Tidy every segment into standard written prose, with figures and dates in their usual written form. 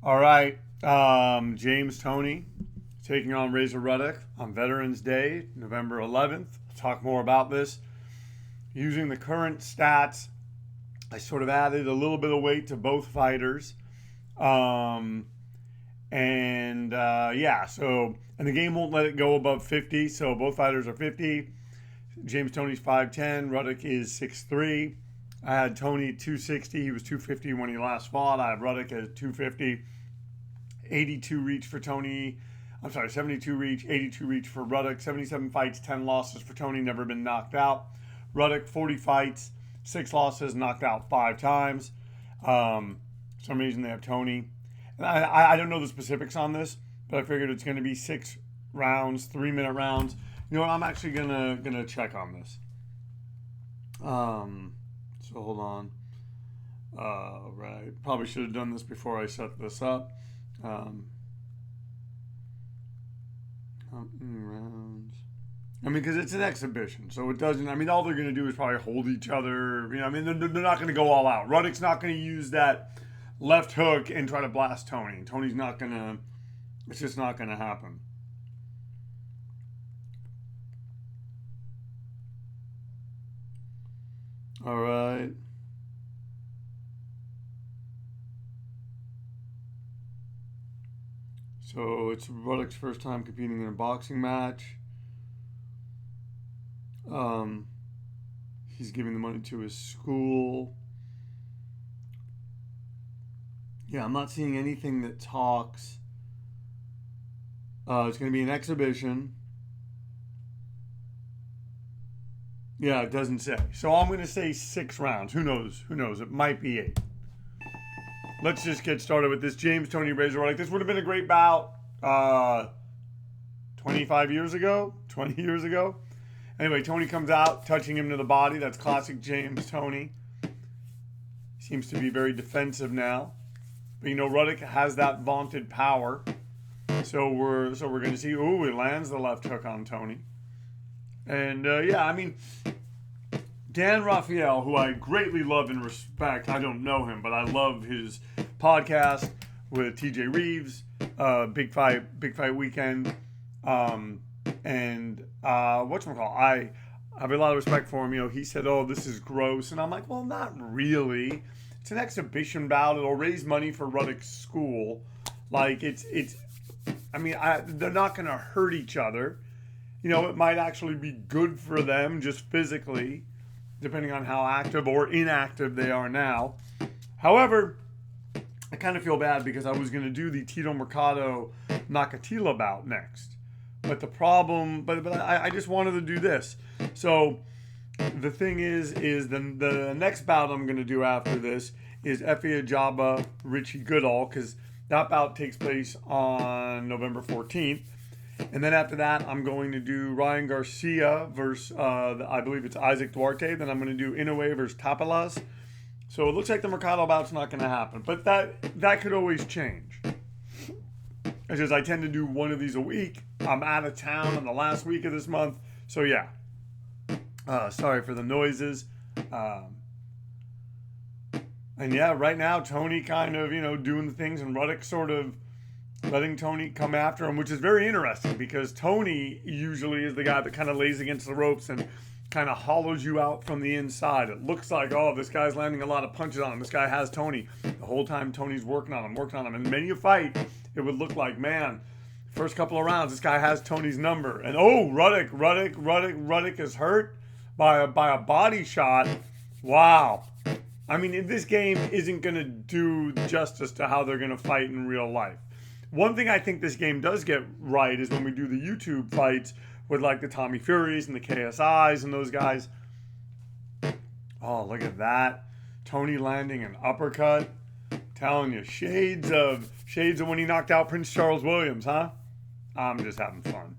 All right. James Toney taking on Razor Ruddock on Veterans Day, November 11th. We'll talk more about this. Using the current stats, I sort of added a little bit of weight to both fighters. Um, and the game won't let it go above 50, so both fighters are 50. James Toney's 5'10, Ruddock is 6'3. I had Toney 260. He was 250 when he last fought. I have Ruddock at 250. 82 reach for Toney. I'm sorry, 72 reach, 82 reach for Ruddock. 77 fights, 10 losses for Toney, never been knocked out. Ruddock, 40 fights, 6 losses, knocked out 5 times. For some reason they have Toney. And I don't know the specifics on this, but I figured it's going to be 6 rounds, 3-minute rounds. You know what? I'm actually gonna check on this. So hold on. Right. Probably should have done this before I set this up. Rounds. I mean, because it's an exhibition, so it doesn't. I mean, all they're going to do is probably hold each other. You know, I mean, they're not going to go all out. Ruddock's not going to use that left hook and try to blast Toney. Toney's not going to. It's just not going to happen. All right. So it's Ruddock's first time competing in a boxing match. Um, he's giving the money to his school. Yeah, I'm not seeing anything that talks. It's going to be an exhibition. Yeah, it doesn't say. So I'm going to say 6 rounds. Who knows? Who knows? It might be 8. Let's just get started with this. James Toney Razor Ruddock. This would have been a great bout 25 years ago, 20 years ago. Anyway, Toney comes out, touching him to the body. That's classic James Toney. Seems to be very defensive now. But you know, Ruddock has that vaunted power. So we're going to see. Ooh, he lands the left hook on Toney. And I mean, Dan Raphael, who I greatly love and respect. I don't know him, but I love his podcast with TJ Reeves, Big Fight Weekend, and whatchamacallit. I have a lot of respect for him. You know, he said, "Oh, this is gross," and I'm like, "Well, not really. It's an exhibition bout. It'll raise money for Ruddock's school. Like it's. I mean, they're not going to hurt each other. You know, it might actually be good for them just physically, depending on how active or inactive they are now. However, I kind of feel bad because I was going to do the Tito Mercado Nakatila bout next. But the problem, but I just wanted to do this. So the thing is the next bout I'm going to do after this is Efe Ajaba Richie Goodall, because that bout takes place on November 14th. And then after that, I'm going to do Ryan Garcia versus, I believe it's Isaac Duarte. Then I'm going to do Inoue versus Tapalas. So it looks like the Mercado bout's not going to happen. But that could always change. It's just I tend to do one of these a week. I'm out of town on the last week of this month. So yeah. Sorry for the noises. And yeah, right now, Toney kind of, doing the things, and Ruddock sort of letting Toney come after him, which is very interesting because Toney usually is the guy that kind of lays against the ropes and kind of hollows you out from the inside. It looks like, oh, this guy's landing a lot of punches on him. This guy has Toney. The whole time Toney's working on him. And many a fight, it would look like, man, first couple of rounds, this guy has Toney's number. And oh, Ruddock is hurt by a body shot. Wow. I mean, this game isn't going to do justice to how they're going to fight in real life. One thing I think this game does get right is when we do the YouTube fights with like the Tommy Furies and the KSIs and those guys. Oh, look at that. Toney landing an uppercut. Telling you, shades of when he knocked out Prince Charles Williams, huh? I'm just having fun.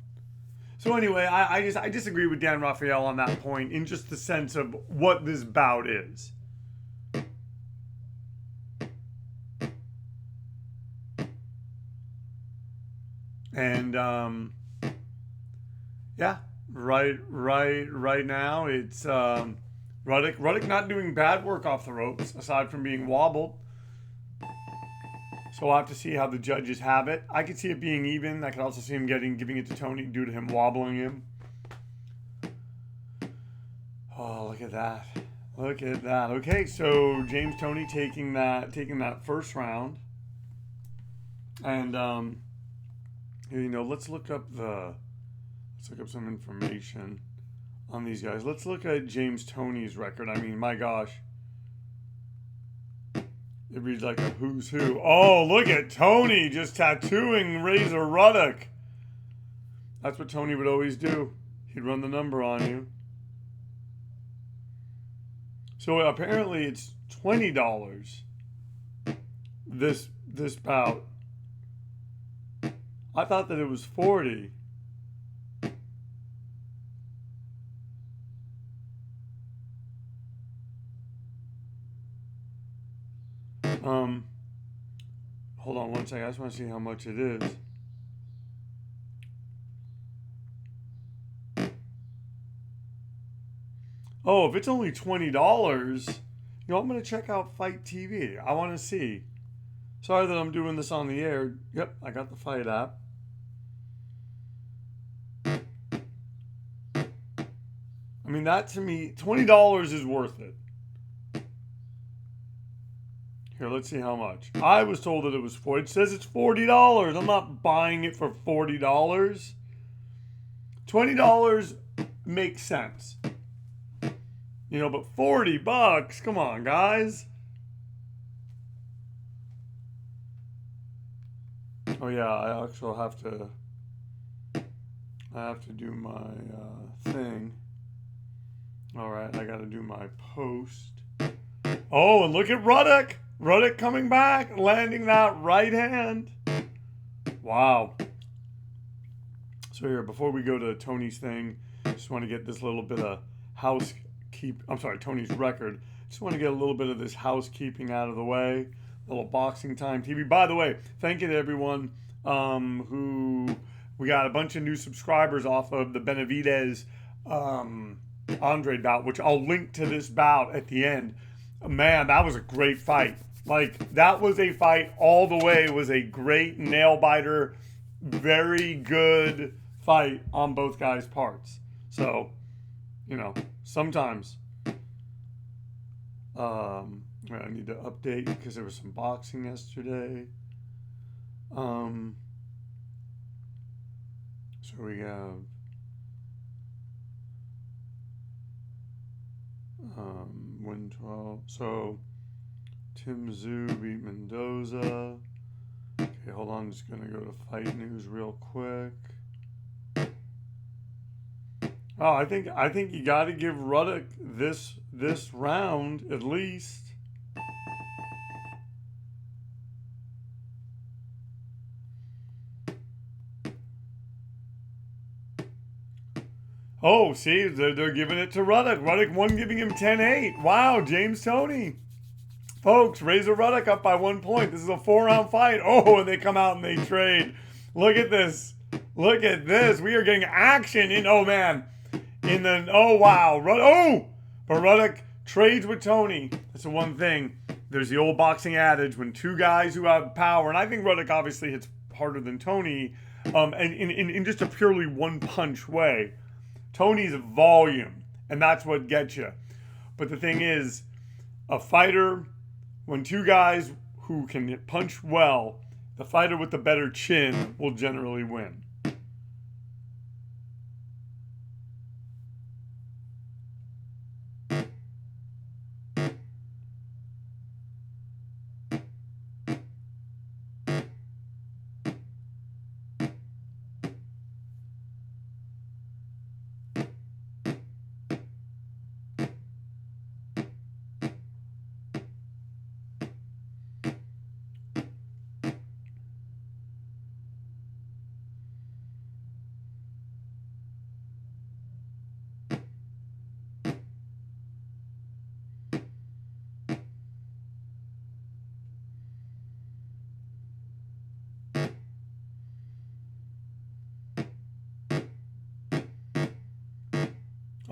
So anyway, I disagree with Dan Raphael on that point in just the sense of what this bout is. And right now it's Ruddock not doing bad work off the ropes aside from being wobbled. So we'll have to see how the judges have it. I could see it being even. I could also see him giving it to Toney due to him wobbling him. Oh, look at that. Look at that. Okay, so James Toney taking that first round. And let's look up some information on these guys. Let's look at James Toney's record. I mean, my gosh. It reads like a who's who. Oh, look at Toney just tattooing Razor Ruddock. That's what Toney would always do. He'd run the number on you. So apparently it's $20 this bout. I thought that it was 40. Hold on one second. I just want to see how much it is. Oh, if it's only $20, I'm going to check out Fight TV. I want to see. Sorry that I'm doing this on the air. Yep, I got the Fight app. I mean, that to me, $20 is worth it. Here, let's see how much. I was told that it was $40. It says it's $40. I'm not buying it for $40. $20 makes sense. But $40, come on, guys. Oh yeah, I actually have to do my thing. All right, I got to do my post. Oh, and look at Ruddock. Ruddock coming back, landing that right hand. Wow. So here, before we go to Toney's thing, just want to get this little bit of Toney's record. Just want to get a little bit of this housekeeping out of the way. A little Boxing Time TV. By the way, thank you to everyone who we got a bunch of new subscribers off of the Benavidez Andre bout, which I'll link to this bout at the end. Man, that was a great fight. Like, that was a fight all the way. It was a great nail biter. Very good fight on both guys' parts. So, sometimes I need to update because there was some boxing yesterday. So we have win 12. So Tim Zhu beat Mendoza. Okay, hold on. I'm just gonna go to Fight News real quick. Oh, I think you got to give Ruddock this round at least. Oh, see, they're giving it to Ruddock. Ruddock won, giving him 10-8. Wow, James Toney. Folks, Razor Ruddock up by 1 point. This is a 4-round fight. Oh, and they come out and they trade. Look at this. Look at this. We are getting action in, oh man. Oh wow. But Ruddock trades with Toney. That's the one thing. There's the old boxing adage, when two guys who have power, and I think Ruddock obviously hits harder than Toney, and in just a purely one punch way. Toney's volume, and that's what gets you. But the thing is, a fighter, when two guys who can punch well, the fighter with the better chin will generally win.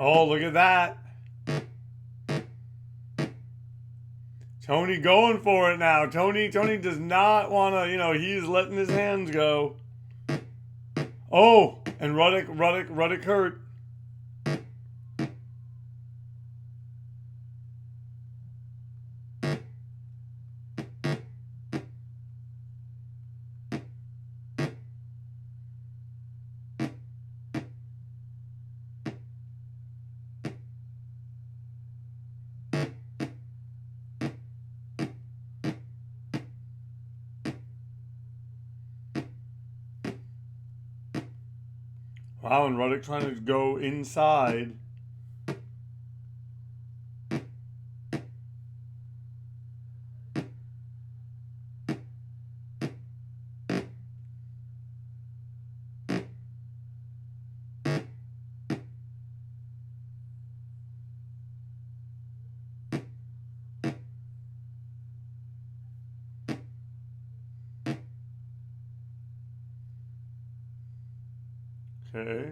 Oh, look at that. Toney going for it now. Toney does not want to, he's letting his hands go. Oh, and Ruddock hurt. Wow, and Ruddock trying to go inside. Okay.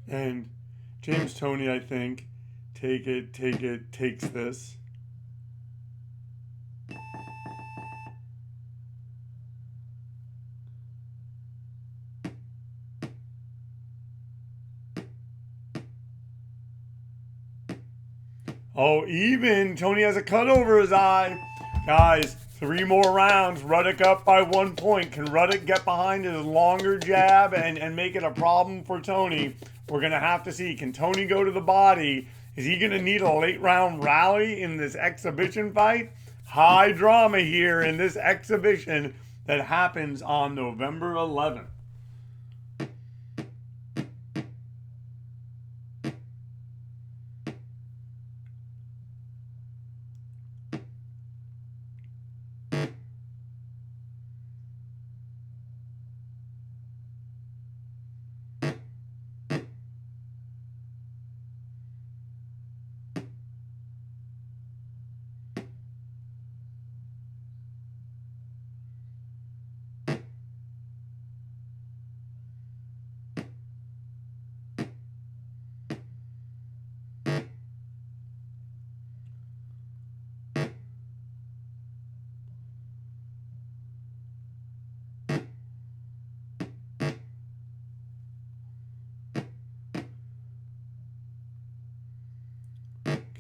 And Toney, I think, takes this. Oh, even. Toney has a cut over his eye. Guys, 3 more rounds. Ruddock up by 1 point. Can Ruddock get behind his longer jab and make it a problem for Toney? We're going to have to see. Can Toney go to the body? Is he going to need a late round rally in this exhibition fight? High drama here in this exhibition that happens on November 11th.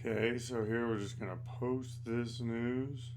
Okay, so here we're just going to post this news.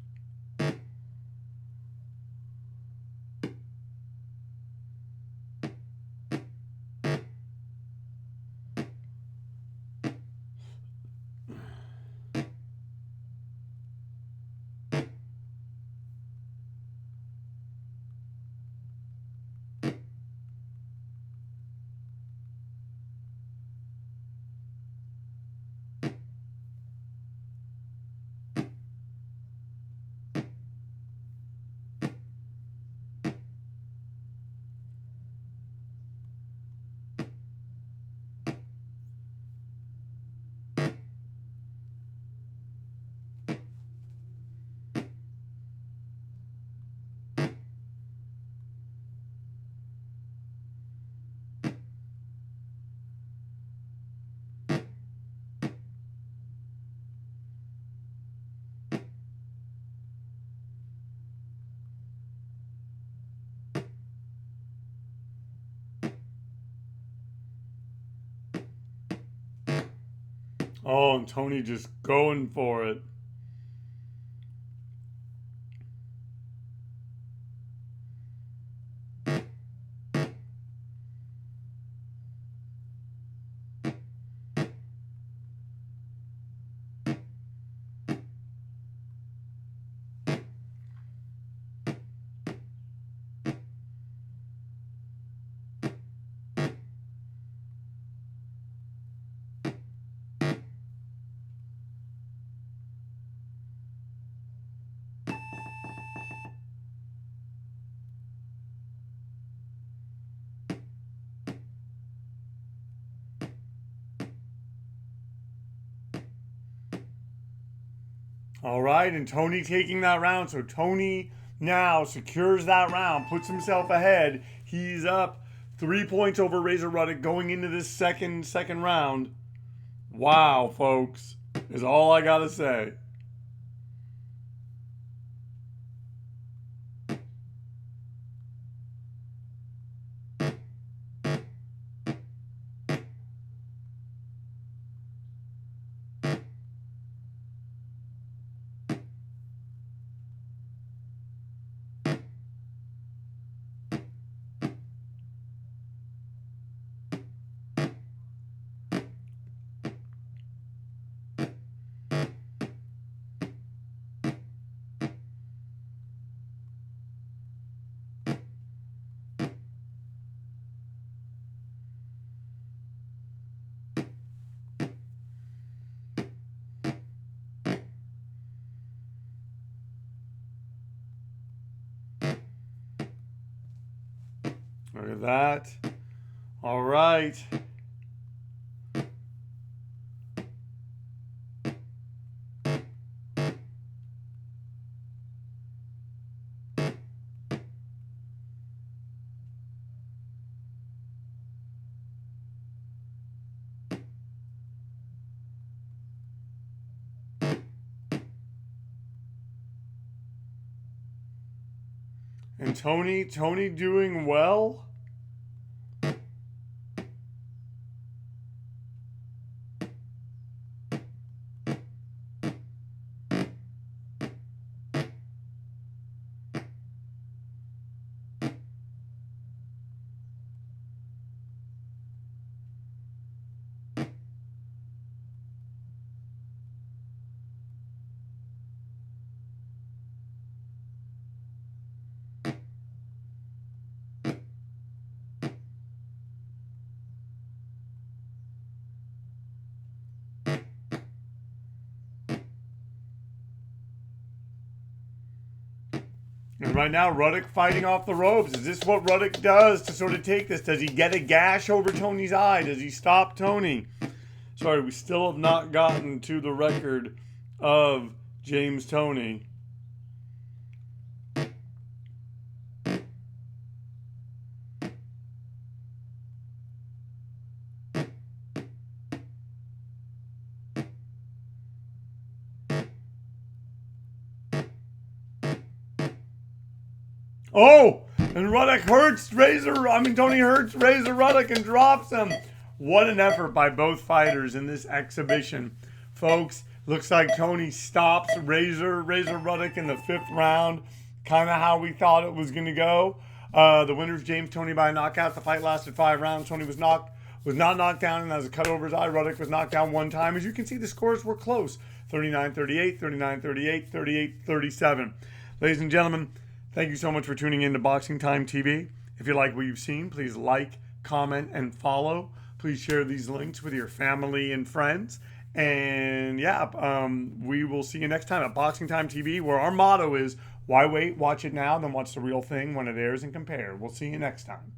Oh, and Toney just going for it. All right, and Toney taking that round. So Toney now secures that round, puts himself ahead. He's up 3 points over Razor Ruddock going into this second round. Wow, folks, is all I gotta say. Look at that. All right. And Toney doing well. And right now, Ruddock fighting off the ropes. Is this what Ruddock does to sort of take this? Does he get a gash over Toney's eye? Does he stop Toney? Sorry, we still have not gotten to the record of James Toney. Oh, and Toney hurts Razor Ruddock and drops him. What an effort by both fighters in this exhibition. Folks, looks like Toney stops Razor Ruddock in the 5th round. Kind of how we thought it was going to go. The winner's James Toney by knockout. The fight lasted 5 rounds. Toney was not knocked down, and as a cut over his eye, Ruddock was knocked down 1 time. As you can see, the scores were close. 39-38, 39-38, 38-37. Ladies and gentlemen, thank you so much for tuning in to Boxing Time TV. If you like what you've seen, please like, comment, and follow. Please share these links with your family and friends. And yeah, we will see you next time at Boxing Time TV, where our motto is, why wait, watch it now, then watch the real thing when it airs and compare. We'll see you next time.